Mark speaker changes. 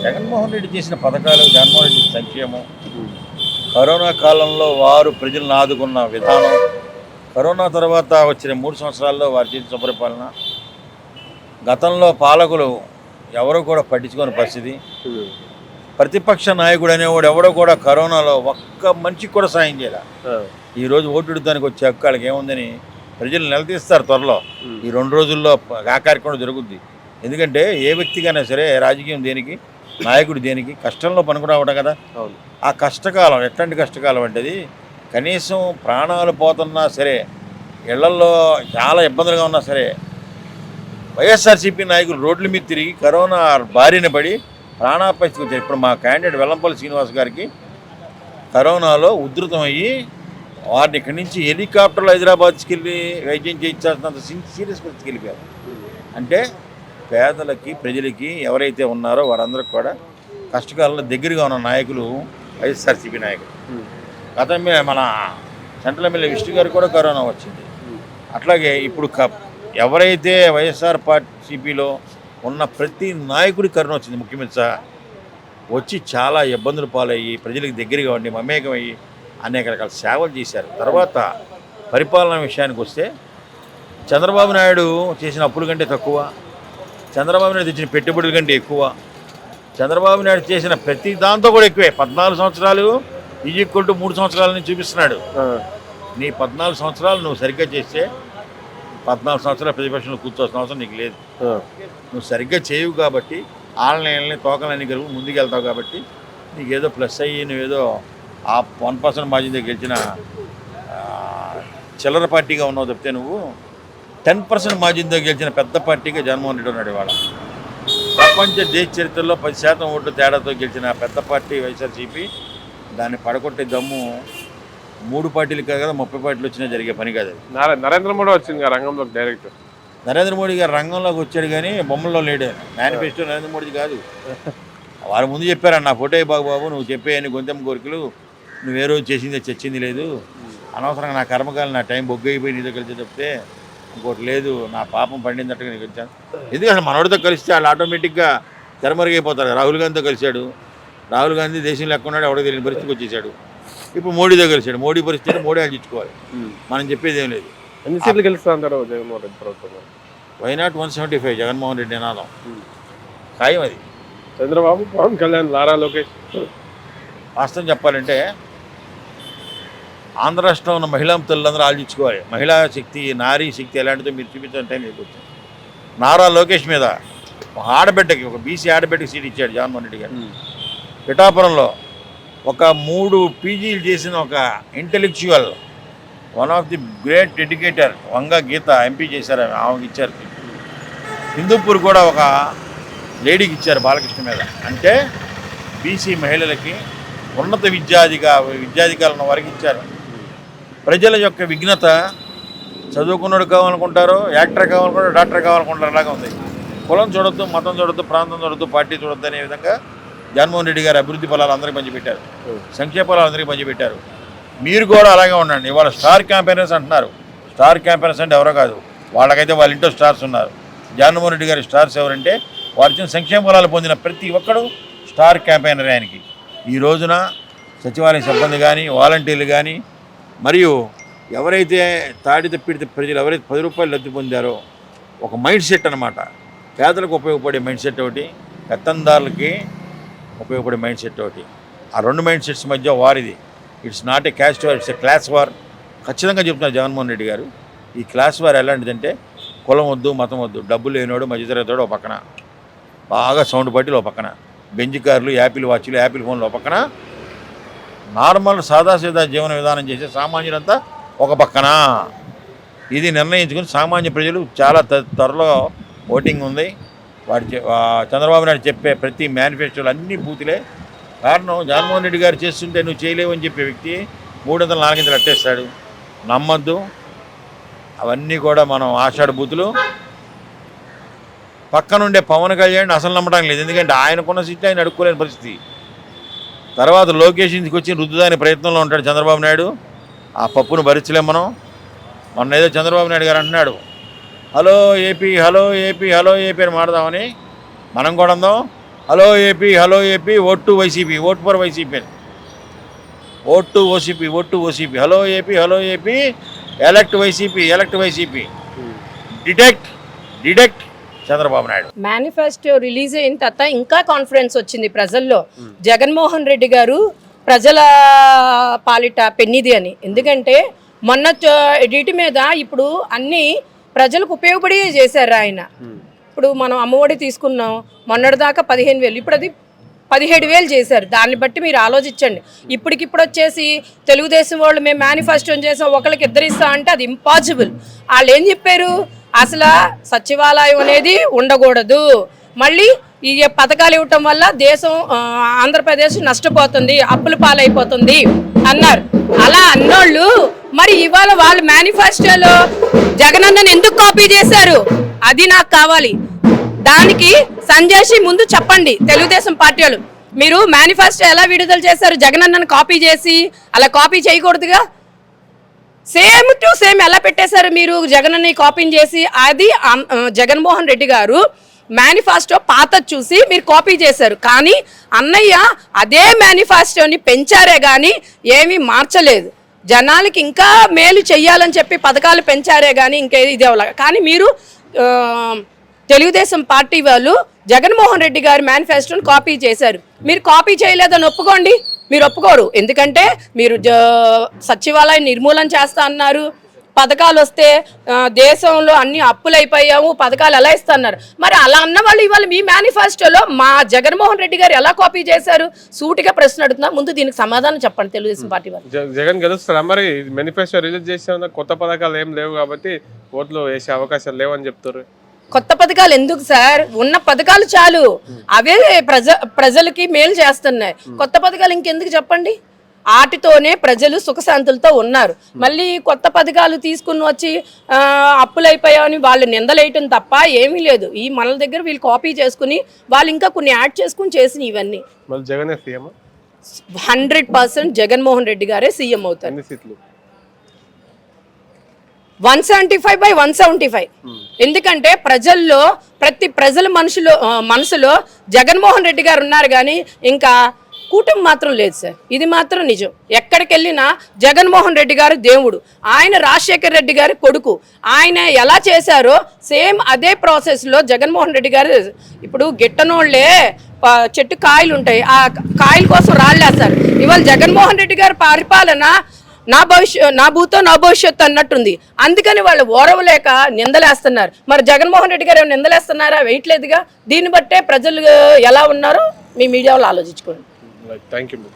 Speaker 1: జగన్మోహన్ రెడ్డి చేసిన పథకాలు, జగన్మోహన్ రెడ్డి సంక్షేమం, కరోనా కాలంలో వారు ప్రజలను ఆదుకున్న విధానం, కరోనా తర్వాత వచ్చిన 3 సంవత్సరాల్లో వారు చేసిన సుపరిపాలన, గతంలో పాలకులు ఎవరు కూడా పట్టించుకోని పరిస్థితి. ప్రతిపక్ష నాయకుడు అనేవాడు ఎవడో కూడా కరోనాలో ఒక్క మనిషికి కూడా సాయం చేయాలి. ఈరోజు ఓటుడటానికి వచ్చే హక్కు వాళ్ళకి ఏముందని ప్రజలు నిలదీస్తారు త్వరలో. ఈ 2 రోజుల్లో ఆ కార్యక్రమం జరుగుద్ది. ఎందుకంటే ఏ వ్యక్తికైనా సరే రాజకీయం దేనికి, నాయకుడు దేనికి, కష్టంలో పనికిరావడం కదా. ఆ కష్టకాలం ఎట్లాంటి కష్టకాలం అంటే అది కనీసం ప్రాణాలు పోతున్నా సరే, ఇళ్లల్లో చాలా ఇబ్బందులుగా ఉన్నా సరే, వైఎస్ఆర్సీపీ నాయకులు రోడ్ల మీద తిరిగి కరోనా బారిన పడి ప్రాణాపరిస్థితికి వచ్చారు. ఇప్పుడు మా క్యాండిడేట్ వెల్లంపల్లి శ్రీనివాస్ గారికి కరోనాలో ఉధృతమయ్యి వారిని ఇక్కడి నుంచి హెలికాప్టర్లో హైదరాబాద్ తీసుకెళ్ళి వైద్యం చేయించాల్సినంత సీరియస్ పరిస్థితికి వెళ్ళిపోయారు. అంటే పేదలకి, ప్రజలకి ఎవరైతే ఉన్నారో వారందరికి కూడా కష్టకాలంలో దగ్గరగా ఉన్న నాయకులు వైఎస్ఆర్సీపీ నాయకులు. గతంలో మన సెంట్రల్ ఎమ్మెల్యే విష్ణు గారు కూడా కరోనా వచ్చింది. అట్లాగే ఇప్పుడు ఎవరైతే వైఎస్ఆర్ సిపిలో ఉన్న ప్రతి నాయకుడి కరోనా వచ్చింది. ముఖ్యమంత్రి వచ్చి చాలా ఇబ్బందులు పాలయ్యి ప్రజలకు దగ్గరగా ఉండి మమేకమయ్యి అనేక రకాల సేవలు చేశారు. తర్వాత పరిపాలన విషయానికి వస్తే చంద్రబాబు నాయుడు చేసిన అప్పుల కంటే తక్కువ, చంద్రబాబు నాయుడు తెచ్చిన పెట్టుబడుల కంటే ఎక్కువ, చంద్రబాబు నాయుడు చేసిన ప్రతి దాంతో కూడా ఎక్కువే. 14 సంవత్సరాలు ఈజిక్వల్ టు 3 సంవత్సరాలని చూపిస్తున్నాడు. నీ 14 సంవత్సరాలు నువ్వు సరిగ్గా చేస్తే 14 సంవత్సరాల ప్రతిపక్షంలో కూర్చోవాల్సిన అవసరం నీకు లేదు. నువ్వు సరిగ్గా చేయవు కాబట్టి ఆన్లైన్లని తోకలన్నీ కలుగు ముందుకు వెళ్తావు కాబట్టి నీకేదో ప్లస్ అయ్యి నువ్వేదో ఆ 1% మార్జిన్తో గెలిచిన చిల్లర పార్టీగా ఉన్నావు తప్పితే నువ్వు 10% మార్జిన్తో గెలిచిన పెద్ద పార్టీగా జగన్మోహన్ రెడ్డి ఉన్నాడు. ఇవాళ ప్రపంచ దేశ చరిత్రలో 10% ఓట్లు తేడాతో గెలిచిన పెద్ద పార్టీ వైఎస్ఆర్సీపీ. దాన్ని పడగొట్టే దమ్ము 3 పార్టీలు కాదు కదా, 30 పార్టీలు వచ్చినా జరిగే పని కాదు.
Speaker 2: నరేంద్ర మోడీ వచ్చింది రంగంలోకి డైరెక్ట్.
Speaker 1: నరేంద్ర మోడీ గారు రంగంలోకి వచ్చాడు కానీ బొమ్మల్లో లేడు. మేనిఫెస్టో నరేంద్ర మోడీ కాదు. వారి ముందు చెప్పారు, నా ఫోటో బాబు నువ్వు చెప్పేయని గొంతెమ్మ కోరికలు నువ్వు ఏ రోజు చేసింది చచ్చింది లేదు, అనవసరంగా నా కర్మకాలం నా టైం బొగ్గైపోయి నీతో కలిసి చెప్తే ఇంకోటి లేదు, నా పాపం పండిందట్టుగా నీకు వచ్చాను. ఎందుకంటే మనోడితో కలిస్తే వాళ్ళు ఆటోమేటిక్గా తెరమరుగైపోతారు. రాహుల్ గాంధీతో కలిశాడు, రాహుల్ గాంధీ దేశంలో ఎక్కడ ఉన్నాడు ఎవడో తెలియని పరిస్థితికి వచ్చేసాడు. ఇప్పుడు మోడీతో కలిశాడు, మోడీ పరిస్థితి మోడీ ఆలోచించుకోవాలి, మనం చెప్పేది ఏం లేదు.
Speaker 2: ఎన్ని సీట్లు గెలుస్తా అంటారు జగన్మోహన్ రెడ్డి ప్రభుత్వం?
Speaker 1: వై నాట్ 175 జగన్మోహన్ రెడ్డి నినాదం ఖాయం. అది
Speaker 2: చంద్రబాబు, పవన్ కళ్యాణ్, నారా లోకేష్.
Speaker 1: వాస్తవం చెప్పాలంటే ఆంధ్ర రాష్ట్రంలో ఉన్న మహిళా తల్లులందరూ ఆలోచించుకోవాలి. మహిళా శక్తి, నారీ శక్తి ఎలాంటిదో మీరు చూపించాలంటే మీకు వచ్చింది. నారా లోకేష్ మీద ఒక ఆడబిడ్డకి, ఒక బీసీ ఆడబిడ్డకి సీట్ ఇచ్చాడు జగన్మోహన్ రెడ్డి గారు. పిఠాపురంలో ఒక 3 పీజీలు చేసిన ఒక intellectual, one of the great educator Vanga Geetha MP చేశారు, ఆమెకి ఇచ్చారు. హిందూపూర్ కూడా ఒక లేడీకి ఇచ్చారు బాలకృష్ణ మీద. అంటే బీసీ మహిళలకి ఉన్నత విద్యాధికారులు ఉన్న వారికి ఇచ్చారు. ప్రజల యొక్క విఘ్నత చదువుకున్నాడు కావాలనుకుంటారో, యాక్టర్ కావాలనుకుంటారో, డాక్టర్ కావాలనుకుంటారు అలాగా ఉంది. కులం చూడొద్దు, మతం చూడొద్దు, ప్రాంతం చూడొద్దు, పార్టీ చూడొద్దు అనే విధంగా జగన్మోహన్ రెడ్డి గారు అభివృద్ధి ఫలాలు అందరికీ పంచిపెట్టారు, సంక్షేమ ఫలాలు అందరికీ పంచిపెట్టారు. మీరు కూడా అలాగే ఉండండి. ఇవాళ స్టార్ క్యాంపెయినర్స్ అంటున్నారు. స్టార్ క్యాంపెయినర్స్ అంటే ఎవరో కాదు, వాళ్ళకైతే వాళ్ళ ఇంట్లో స్టార్స్ ఉన్నారు. జగన్మోహన్ రెడ్డి గారి స్టార్స్ ఎవరంటే వారి ఇచ్చిన సంక్షేమ ఫలాలు పొందిన ప్రతి ఒక్కడు స్టార్ క్యాంపెయినర్ ఆయనకి. ఈ రోజున సచివాలయ సిబ్బంది కానీ, వాలంటీర్లు కానీ, మరియు ఎవరైతే తాడి తప్పిడితే ప్రజలు ఎవరైతే 10 రూపాయలు లబ్ధి పొందారో ఒక మైండ్ సెట్ అనమాట. పేదలకు ఉపయోగపడే మైండ్ సెట్ ఒకటి, పెత్తందారులకి ఉపయోగపడే మైండ్ సెట్ ఒకటి. ఆ 2 మైండ్ సెట్స్ మధ్య వారిది. It's not a caste war, it's a class war. ఖచ్చితంగా చెప్తున్నారు జగన్మోహన్ రెడ్డి గారు. ఈ క్లాస్ వార్ ఎలాంటిదంటే కులం వద్దు, మతం వద్దు, డబ్బులు లేనివాడు, మధ్యతరగతివాడు ఒక పక్కన, బాగా సౌండ్ పట్టీలు ఒక పక్కన, బెంజ్ కార్లు, యాపిల్ వాచ్లు, యాపిల్ ఫోన్లు ఒక పక్కన, నార్మల్ సాదాసీదా జీవన విధానం చేసే సామాన్యులంతా ఒక పక్కన. ఇది నిర్ణయించుకుని సామాన్య ప్రజలు చాలా త్వరలో ఓటింగ్ ఉంది. చంద్రబాబు నాయుడు చెప్పే ప్రతి మేనిఫెస్టోలు అన్నీ బూతులే. కారణం జగన్మోహన్ రెడ్డి గారు చేస్తుంటే నువ్వు చేయలేవు అని చెప్పే వ్యక్తి 300, 400 అట్టేస్తాడు. నమ్మద్దు, అవన్నీ కూడా మనం ఆషాఢ బూతులు. పక్కనుండే పవన్ కళ్యాణ్ అసలు నమ్మడం లేదు, ఎందుకంటే ఆయనకున్న సీట్లు ఆయన అడుక్కోలేని పరిస్థితి. తర్వాత లోకేష్ ఇంటికి వచ్చి రుద్దుదాని ప్రయత్నంలో ఉంటాడు చంద్రబాబు నాయుడు. ఆ పప్పును భరించలేం మనం. మొన్న ఏదో చంద్రబాబు నాయుడు గారు అంటున్నాడు, hello AP, hello AP, hello AP అని మాడదామని. మనం కూడా అందాం, hello AP vote to YCP, vote for YCP, vote to OCP, hello AP elect YCP, detect Chandrababu Naidu.
Speaker 3: Manifesto release అయిన తర్వాత ఇంకా కాన్ఫిడెన్స్ వచ్చింది ప్రజల్లో. జగన్మోహన్ రెడ్డి గారు ప్రజల పాలిట పెన్నిది అని. ఎందుకంటే మొన్న వీటి మీద ఇప్పుడు అన్ని ప్రజలకు ఉపయోగపడి చేశారు ఆయన. ఇప్పుడు మనం అమ్మఒడి తీసుకున్నాం, మొన్నటిదాకా 15,000, ఇప్పుడు అది 17,000 చేశారు. దాన్ని బట్టి మీరు ఆలోచించండి. ఇప్పటికిప్పుడు వచ్చేసి తెలుగుదేశం వాళ్ళు మేము మేనిఫెస్టో చేసాం, ఒకరికి ఇద్దరు ఇస్తాం అంటే అది ఇంపాసిబుల్. వాళ్ళు ఏం చెప్పారు, అసలు సచివాలయం అనేది ఉండకూడదు, మళ్ళీ ఈ పథకాలు ఇవ్వటం వల్ల దేశం ఆంధ్రప్రదేశ్ నష్టపోతుంది, అప్పుల పాలైపోతుంది అన్నారు. అలా అన్నోళ్ళు మరి ఇవాళ వాళ్ళు మేనిఫెస్టోలో జగనన్నను ఎందుకు కాపీ చేశారు, అది నాకు కావాలి. దానికి సంజయ్ ముందు చెప్పండి. తెలుగుదేశం పార్టీ వాళ్ళు మీరు మేనిఫెస్టో ఎలా విడుదల చేశారు, జగనన్నను కాపీ చేసి? అలా కాపీ చేయకూడదుగా. సేమ్ టు సేమ్ ఎలా పెట్టేశారు మీరు జగనన్ని కాపీ చేసి? అది జగన్మోహన్ రెడ్డి గారు మేనిఫెస్టో పాత చూసి మీరు కాపీ చేశారు. కానీ అన్నయ్య అదే మేనిఫెస్టోని పెంచారే కానీ ఏమీ మార్చలేదు. జనాలకి ఇంకా మేలు చెయ్యాలని చెప్పి పథకాలు పెంచారే కానీ ఇంకేది ఇదే. కానీ మీరు తెలుగుదేశం పార్టీ వాళ్ళు జగన్మోహన్ రెడ్డి గారి మేనిఫెస్టోని కాపీ చేశారు. మీరు కాపీ చేయలేదని ఒప్పుకోండి. మీరు ఒప్పుకోరు, ఎందుకంటే మీరు సచివాలయం నిర్మూలన చేస్తా అన్నారు. పథకాలు వస్తే దేశంలో అన్ని అప్పులు అయిపోయాము, పథకాలు ఎలా ఇస్తున్నారు. మరి అలా అన్న వాళ్ళు ఇవాళ మీ మేనిఫెస్టోలో మా జగన్మోహన్ రెడ్డి గారు ఎలా కాపీ చేశారు? సూటిగా ప్రశ్న అడుగుతున్నా. ముందు దీనికి సమాధానం చెప్పండి తెలుగుదేశం పార్టీ వాళ్ళు.
Speaker 2: జగన్ గెలుస్తారా మరి? మేనిఫెస్టో రిలీజ్ చేసిన కొత్త పథకాలు ఏం లేవు కాబట్టి ఓట్లు వేసే అవకాశాలు లేవని చెప్తారు.
Speaker 3: కొత్త పథకాలు ఎందుకు సార్? ఉన్న పథకాలు చాలు, అవే ప్రజలకి మేలు చేస్తున్నాయి. కొత్త పథకాలు ఇంకెందుకు చెప్పండి? వాటితోనే ప్రజలు సుఖశాంతులతో ఉన్నారు. మళ్ళీ కొత్త పథకాలు తీసుకుని వచ్చి అప్పులైపోయామని వాళ్ళు నిందలేయటం తప్ప ఏమీ లేదు. ఈ మన దగ్గర వీళ్ళు కాపీ చేసుకుని వాళ్ళు ఇంకా కొన్ని యాడ్ చేసుకుని చేసిన ఇవన్నీ. 100% జగన్మోహన్ రెడ్డి గారే సీఎం అవుతారు. 175/175. ఎందుకంటే ప్రజల్లో ప్రజల మనసులో జగన్మోహన్ రెడ్డి గారు ఉన్నారు కానీ ఇంకా కూటమి మాత్రం లేదు సార్. ఇది మాత్రం నిజం. ఎక్కడికి వెళ్ళినా జగన్మోహన్ రెడ్డి గారు దేవుడు. ఆయన రాజశేఖర్ రెడ్డి గారి కొడుకు. ఆయన ఎలా చేశారో సేమ్ అదే ప్రాసెస్లో జగన్మోహన్ రెడ్డి గారు. ఇప్పుడు గిట్టనోళ్లే చెట్టు కాయలు ఉంటాయి, ఆ కాయల కోసం రాళ్ళేస్తారు. ఇవాళ జగన్మోహన్ రెడ్డి గారి పరిపాలన నా భవిష్యత్తు అన్నట్టుంది. అందుకని వాళ్ళు ఓరవలేక నిందలేస్తున్నారు. మరి జగన్మోహన్ రెడ్డి గారు నిందలేస్తున్నారా? వేయట్లేదుగా. దీన్ని బట్టే ప్రజలు ఎలా ఉన్నారో మీ మీడియా వాళ్ళు ఆలోచించుకోండి.
Speaker 2: Thank you.